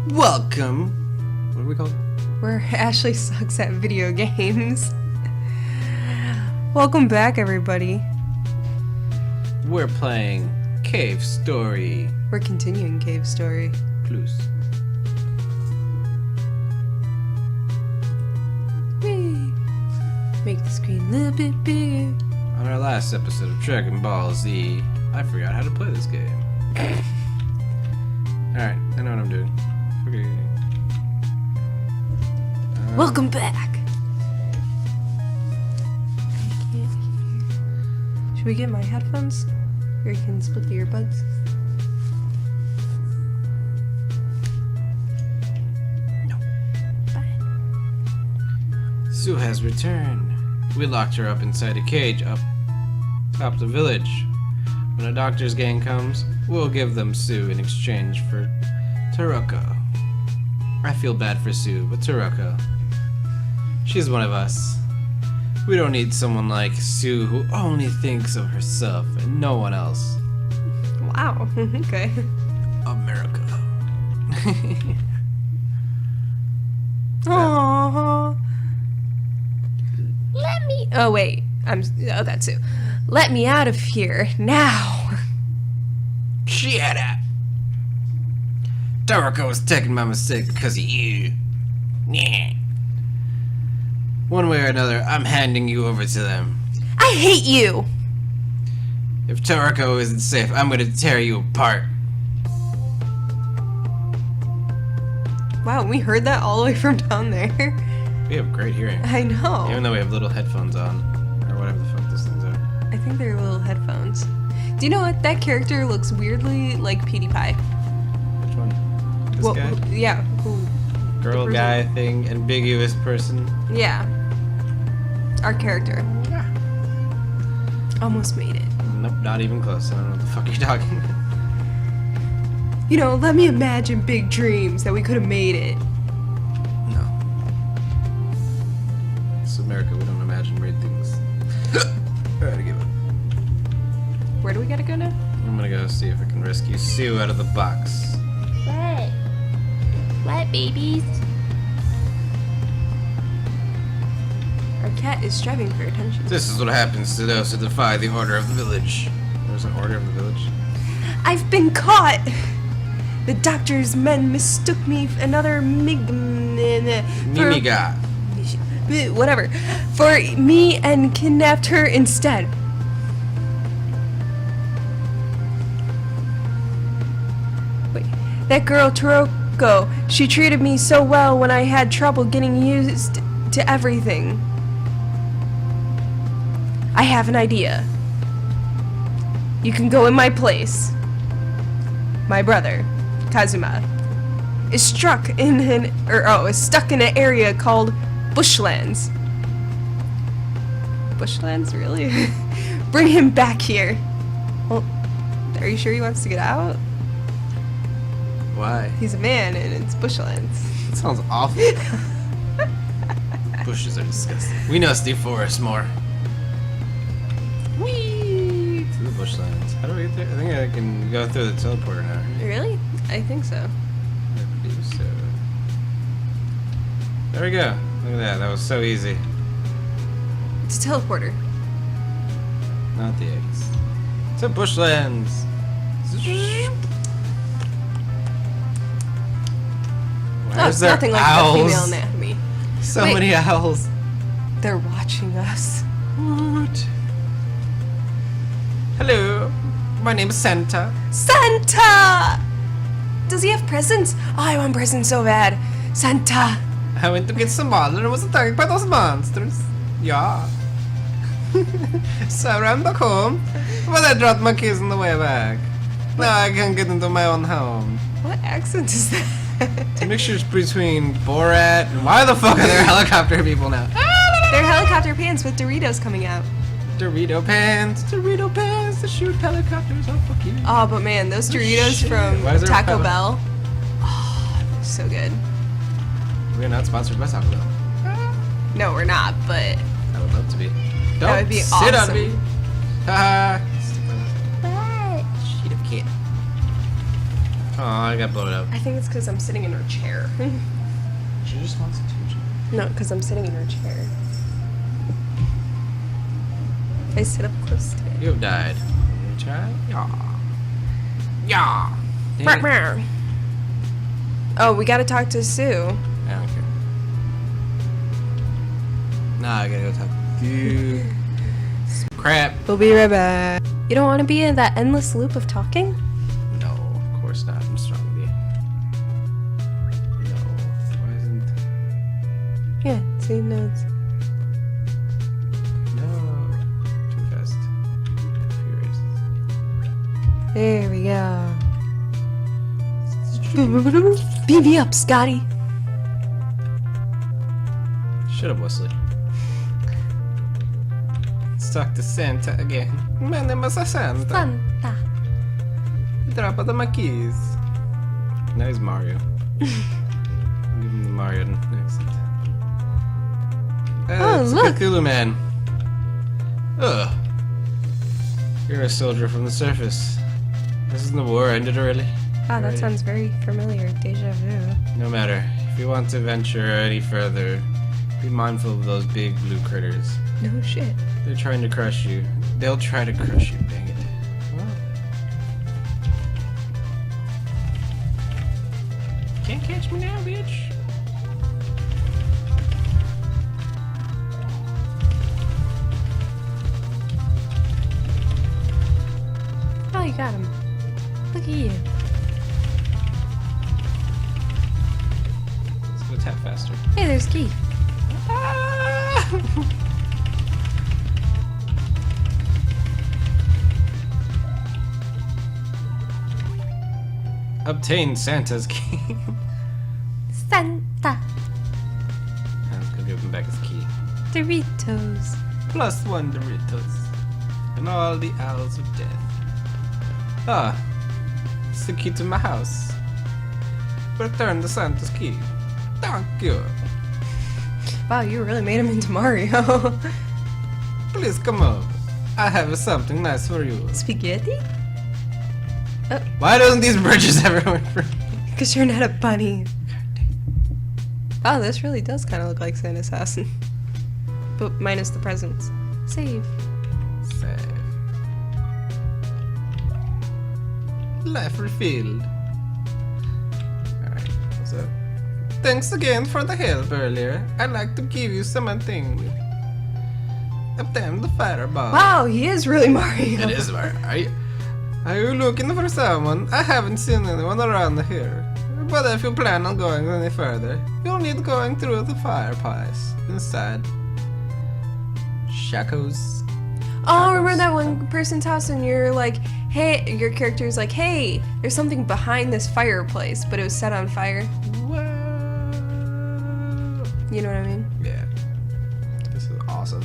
Welcome. What are we called? We're Ashley Sucks at Video Games. Welcome back, everybody. We're playing Cave Story. We're continuing Cave Story. Plus. Whee! Make the screen a little bit bigger. On our last episode of Dragon Ball Z, I forgot how to play this game. Alright, I know what I'm doing. Okay. Welcome back. Should we get my headphones? Or you can split the earbuds? No. Bye. Sue has returned. We locked her up inside a cage up top the village. When a doctor's gang comes, we'll give them Sue in exchange for Taroko. I feel bad for Sue, but Taroko, she's one of us. We don't need someone like Sue who only thinks of herself and no one else. Wow. Okay. America. Aww. Let me. Oh wait. Oh, that's Sue. Let me out of here now. Shut up. Taroko was taken by mistake because of you. Yeah. One way or another, I'm handing you over to them. I hate you. If Taroko isn't safe, I'm gonna tear you apart. Wow, we heard that all the way from down there. We have great hearing. I know. Even though we have little headphones on. Or whatever the fuck those things are. I think they're little headphones. Do you know what? That character looks weirdly like PewDiePie. Which one? This Well, guy? yeah. Who? Girl, guy, thing, ambiguous person. Yeah. Our character. Yeah. Almost made it. Nope, not even close. I don't know what the fuck you're talking about. You know, let me imagine big dreams that we could have made it. No. It's America, we don't imagine great things. Alright, I give up. Where do we gotta go now? I'm gonna go see if I can rescue Sue out of the box. What? What, babies? Our cat is striving for attention. This is what happens to those who defy the order of the village. There's an order of the village? I've been caught! The doctor's men mistook me for another Mimiga. whatever, for me and kidnapped her instead. Wait, that girl Taroko, she treated me so well when I had trouble getting used to everything. I have an idea. You can go in my place. My brother, Kazuma, is stuck in an area called Bushlands. Bushlands, really? Bring him back here. Well, are you sure he wants to get out? Why? He's a man and it's Bushlands. That sounds awful. Bushes are disgusting. We know Steve Forrest more. Whee! To the bushlands. How do we get there? I think I can go through the teleporter now. Right? Really? I think so. I believe so. There we go. Look at that. That was so easy. It's a teleporter. Not the eggs. To bushlands. Why is there nothing like owls? the female anatomy. So Wait. many owls. They're watching us. What? Hello. My name is Santa. Santa! Does he have presents? Oh, I want presents so bad. Santa! I went to get some water and was attacked by those monsters. Yeah. So I ran back home, but I dropped my keys on the way back. Now I can't get into my own home. What accent is that? It's a mixture between Borat and why the fuck are there helicopter people now? They're helicopter pants with Doritos coming out. Dorito pants to shoot helicopters. Oh fuck you. Oh, but man, those Doritos shit. from Why is there a Taco pilot? Bell. Oh, so good. We're not sponsored by Taco Bell. No, we're not, but I would love to be. Don't That would be sit awesome. on me. Haha. What? Sheet of kid. Oh, I got blown up. I think it's because I'm sitting in her chair. She just wants attention. No, because I'm sitting in her chair. I sit up close to it. You have died. You try? Yeah. Yeah. Dang it. Meow. Oh, we gotta talk to Sue. I don't care. Nah, I gotta go talk to you. Crap. We'll be right back. You don't want to be in that endless loop of talking? No, of course not. I'm strong with you. No. Why isn't... Yeah, see, no, it's... No. Too fast. Furious. There we go. Beam me up, Scotty. Shut up, Wesley. Let's talk to Santa again. My name is Santa. Santa. Drop out my keys. Now he's Mario. Give him the Mario next. Oh, it's look. Cthulhu Man. Ugh. You're a soldier from the surface. Isn't the war ended already? Wow, that Already? sounds very familiar. Deja vu. No matter. If you want to venture any further, be mindful of those big blue critters. No shit. They're trying to crush you. They'll try to crush you, dang it. Well. Can't catch me now, bitch. Oh, you got him. Look at you. Let's go tap faster. Hey, there's Keith. Obtain Santa's key. Santa. I was gonna give him back his key. Doritos. +1 Doritos. And all the owls of death. Ah, it's the key to my house. Return the Santa's key. Thank you. Wow, you really made him into Mario. Please come over. I have something nice for you. Spaghetti? Why don't these bridges ever work for me? Because you're not a bunny. Wow, this really does kind of look like Santa's house. But minus the presents. Save. Save. Life refilled. Alright, what's up? Thanks again for the help earlier. I'd like to give you something. Obtain the fireball. Wow, he is really Mario. It is Mario. Are you looking for someone? I haven't seen anyone around here. But if you plan on going any further, you'll need going through the fireplace inside. Shackles. Oh, remember that one person's house and you're like, hey, your character's like, hey, there's something behind this fireplace, but it was set on fire. Whoa. You know what I mean? Yeah. This is awesome.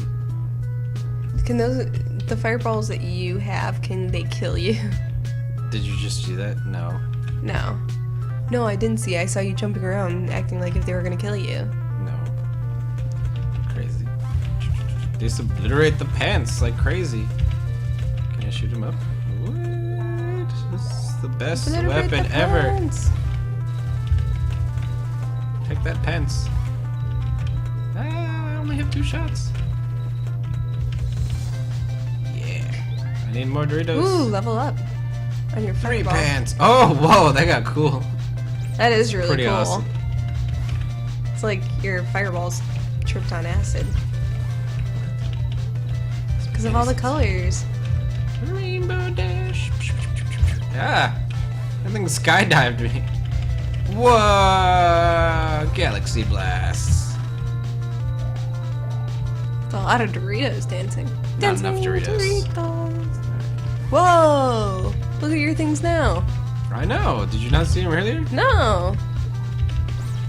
Can the fireballs that you have, can they kill you? Did you just do that? No. No. No, I didn't see. I saw you jumping around acting like if they were gonna kill you. No. Crazy. They just obliterate the pants like crazy. Can I shoot him up? What? This is the best Obliterate weapon the ever. pants. Take that pants. Ah, I only have 2 shots. Yeah. I need more Doritos. Ooh, level up on your 3 fireball. pants. Oh, whoa, that got cool. That is really Pretty cool. awesome. It's like your fireballs tripped on acid. Because of all the colors. Rainbow Dash. Ah, I think skydived me. Whoa, Galaxy Blast. It's a lot of Doritos dancing. Not enough Doritos. Whoa! Look at your things now. I know. Did you not see him earlier? No.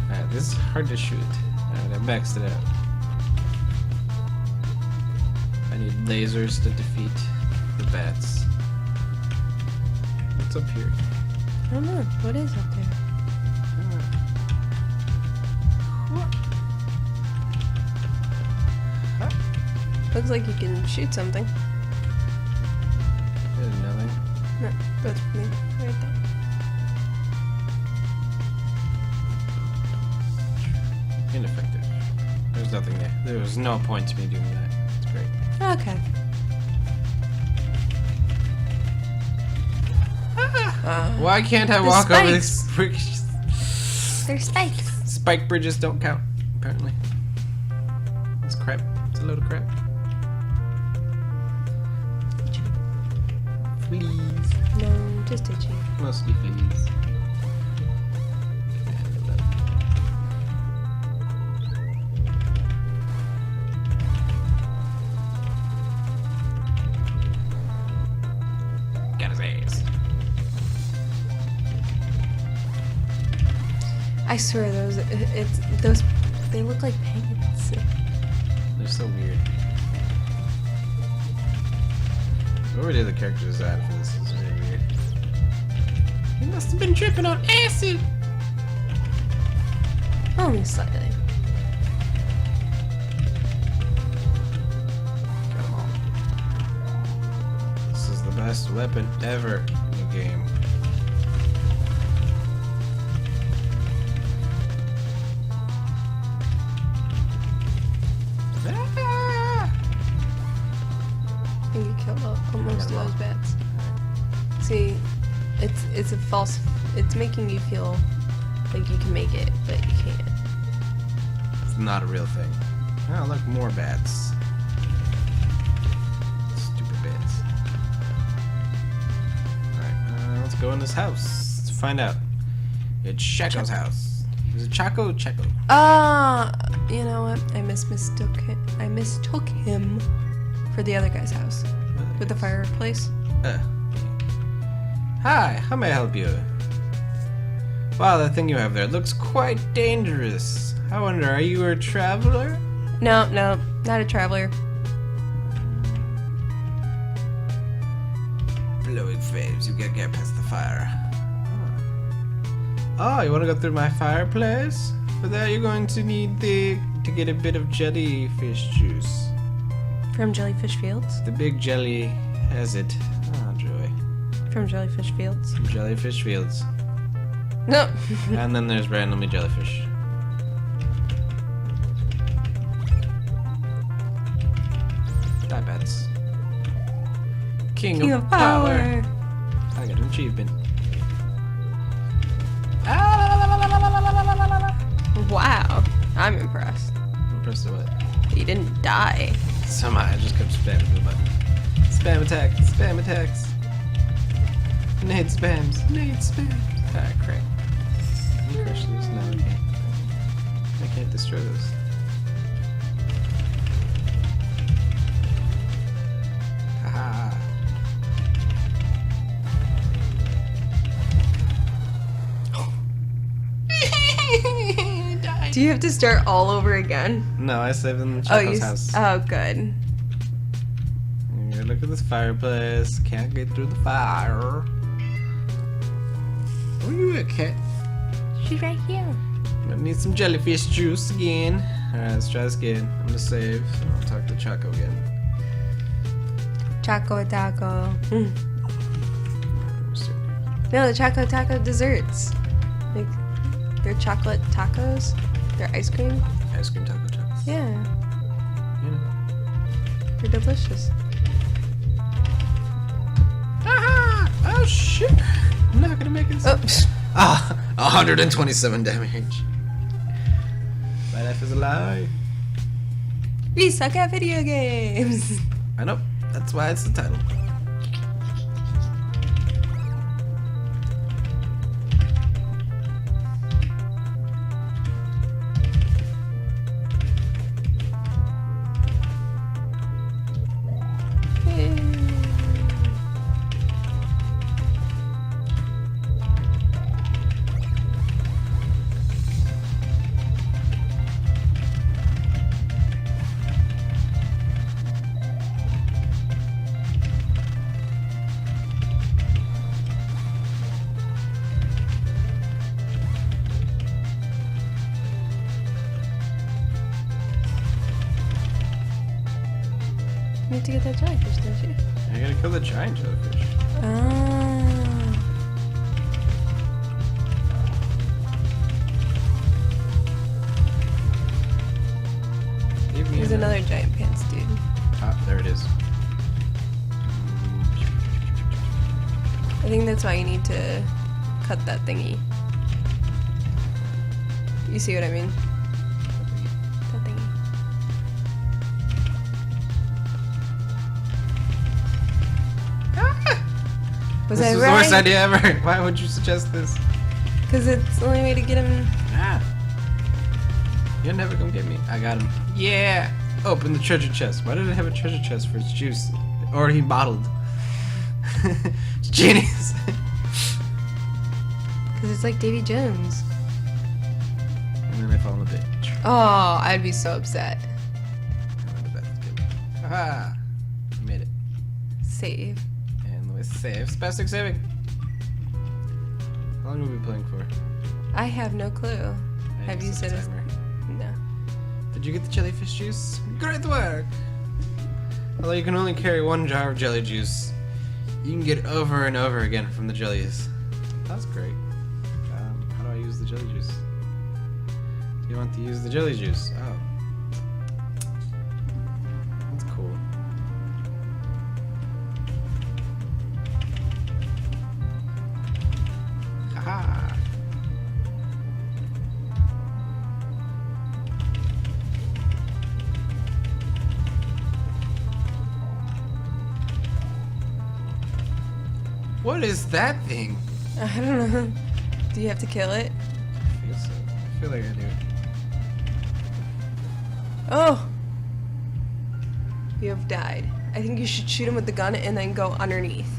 Alright, this is hard to shoot. Alright, I maxed it out. I need lasers to defeat the bats. What's up here? I don't know. What is up there? Looks like you can shoot something. Nothing. No, that's me right there. Ineffective. There's nothing there. There was no point to me doing that. It's great. Okay. Why can't I the walk over spikes. these bridges? They're spikes. Spike bridges don't count, apparently. It's crap. It's a load of crap. Fleas. No, just itchy. Mostly fleas. Got his ass. I swear those they look like penguins. They're so weird. Whoever did the character design for this is really weird. He must have been tripping on acid! Only slightly. Got 'em all. This is the best weapon ever in the game. Ah! I think you killed most of those bats. See, it's a false. It's making you feel like you can make it, but you can't. It's not a real thing. Oh, look, more bats. Stupid bats. Alright, let's go in this house to find out. It's Chaco's house. Is it Chaco? Chaco. You know what? I mistook him for the other guy's house with the fireplace. Hi, how may I help you? Wow, that thing you have there looks quite dangerous. I wonder, are you a traveler? No, not a traveler. Blowing flames, you gotta get past the fire. Oh, you wanna go through my fireplace? For that you're going to need to get a bit of jellyfish juice. From Jellyfish Fields? The big jelly has it. Oh, joy. From Jellyfish Fields? From jellyfish fields. No. And then there's randomly jellyfish. Die bats. King of power. I got an achievement. Wow. I'm impressed. Impressed with what? You didn't die. Somehow I just kept spamming the button. Spam attack, spam attacks. Nade spams, nade spams. Ah, crap. Can you crush these? No, I can't. I can't destroy those. Haha. Do you have to start all over again? No, I saved them in Chaco's you. house. Oh, good. Here, look at this fireplace. Can't get through the fire. Where you at, cat? She's right here. I need some jellyfish juice again. Alright, let's try this again. I'm gonna save. So I'll talk to Chaco again. Choco taco. Mm. Let's see. No, the Choco taco desserts. Like, they're chocolate tacos. They're ice cream. Ice cream taco tacos. Yeah, Yeah. they're delicious. Aha! Oh shit! I'm not gonna make it. Oh, Ah, 127 damage. My life is a lie. we suck at video games. I know. That's why it's the title. You need to get that jellyfish, don't you? I gotta kill the giant jellyfish. Ah. my giant pants, dude. Ah, there it is. I think that's why you need to cut that thingy. You see what I mean? That thingy. Was This I was the right? worst idea ever. Why would you suggest this? Because it's the only way to get him. Ah. You'll never come get me. I got him. Yeah. Open the treasure chest. Why did it have a treasure chest for its juice? Already bottled. It's genius. Because it's like Davy Jones. And then I fall in the pit. Oh, I'd be so upset. Ah. I made it. Save. And with save. Spastic saving. How long have we been playing for? I have no clue. I Have you set said a it? timer. No. Did you get the jellyfish juice? Great work! Although you can only carry one jar of jelly juice, you can get it over and over again from the jellies. That's great. How do I use the jelly juice? Do you want to use the jelly juice? Oh. That's cool. Haha! What is that thing? I don't know. Do you have to kill it? I feel so. I feel like I do. Oh! You have died. I think you should shoot him with the gun and then go underneath.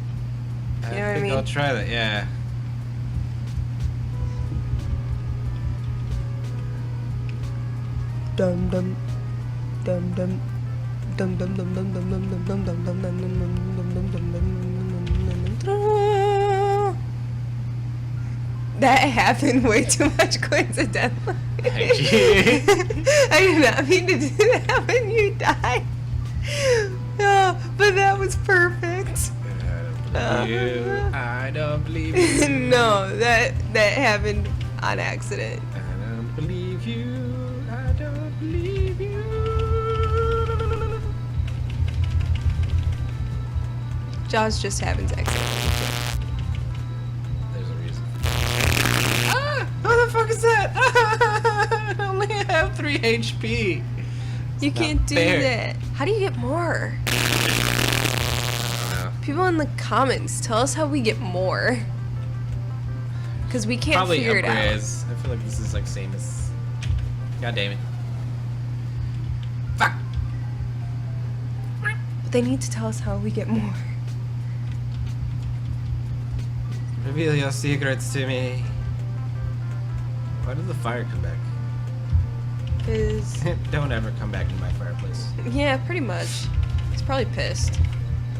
I You know what I think mean? I'll try that, yeah. Dum dum dum dum dum dum dum dum dum dum dum dum dum dum dum dum dum dum dum dum. That happened way too much coincidentally. I did not mean to do that when you died. Oh, but that was perfect. I don't believe you. No, that happened on accident. I don't believe you. I don't believe you. Jaws just happens accidentally. There's a reason. Ah! What the fuck is that? I only have 3 HP. You not can't do fair. that. How do you get more? I don't know. People in the comments, tell us how we get more. Because we can't Probably figure it out. upgrades. I feel like this is like same as. God damn it. Fuck. But they need to tell us how we get more. Reveal your secrets to me. Why did the fire come back? Because, Don't ever come back in my fireplace. yeah, pretty much. He's probably pissed.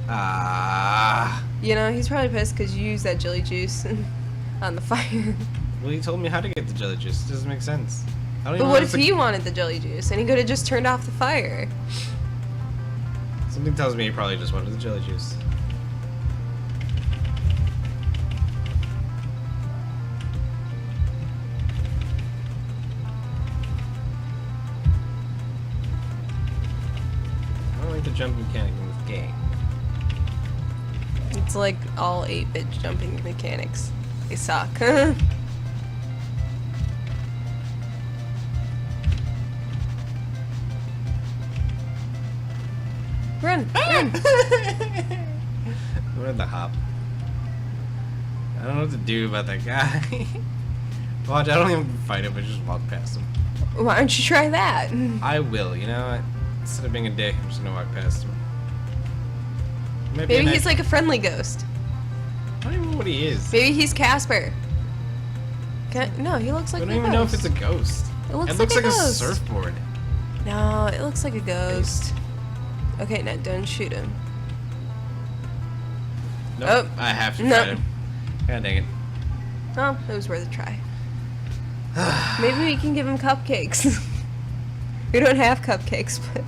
Ah. You know, he's probably pissed because you used that jelly juice on the fire. Well, you told me how to get the jelly juice. It doesn't make sense. I don't But even what know if it's he wanted the jelly juice and he could have just turned off the fire? Something tells me he probably just wanted the jelly juice. I don't like the jump mechanic in this game. It's like all 8-bit jumping mechanics. They suck. Run! Run! I wanted the hop. I don't know what to do about that guy. Watch, I don't even fight him, I just walk past him. Why don't you try that? I will, you know what? Instead of being a dick, I'm just gonna walk past him. Maybe he's like a friendly ghost. I don't even know what he is. Maybe he's Casper. No, he looks I like don't a even ghost. know if it's a ghost. It looks like like a a ghost. surfboard. No, it looks like a ghost. Okay, now don't shoot him. Nope, Oh, I have to no. fight him. God dang it. Oh, it was worth a try. Maybe we can give him cupcakes. We don't have cupcakes, but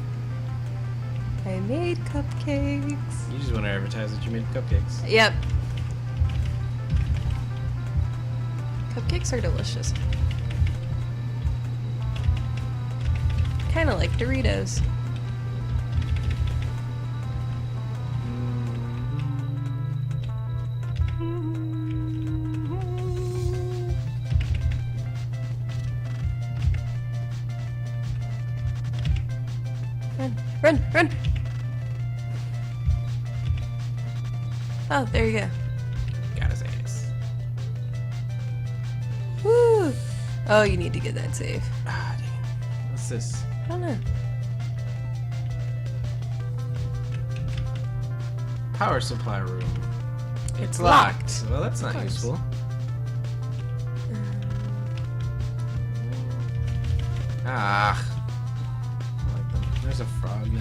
I made cupcakes. You just want to advertise that you made cupcakes. Yep. Cupcakes are delicious. Kind of like Doritos. Run, run, run! Oh, there you go. Got his ass. Woo! Oh, you need to get that save. Ah, dang. What's this? I don't know. Power supply room. It's Locked. Well, that's not course. useful. Ah. I like them. There's a frog now.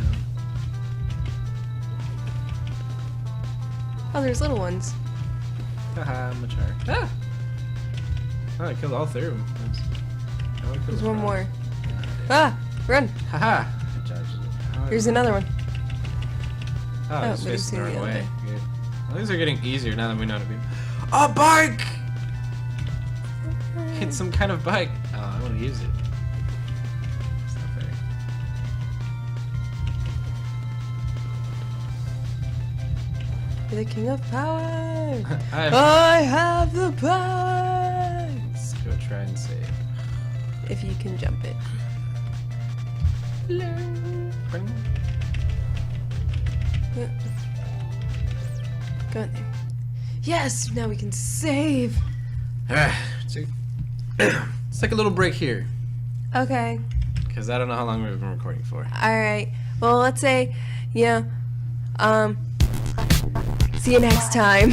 Oh, there's little ones. Haha, Machar. Ah! Oh, I killed all three of them. Nice. Oh, I killed There's the one frog. more. Ah! Run! Haha! I dodged it. Oh, Here's another one. Oh, Oh, it's but he's facing the in the wrong other. way. Good. Well, these are getting easier now that we know how to be. A bike! It's some kind of bike. Oh, I want to use it. It's not fair. You're the king of power! I've- I have the power! Let's go try and save. If you can jump it. Bing. Yeah. Go in there. Yes! Now we can save! Let's take a little break here. Okay. Because I don't know how long we've been recording for. Alright. Well, let's say, see you next time.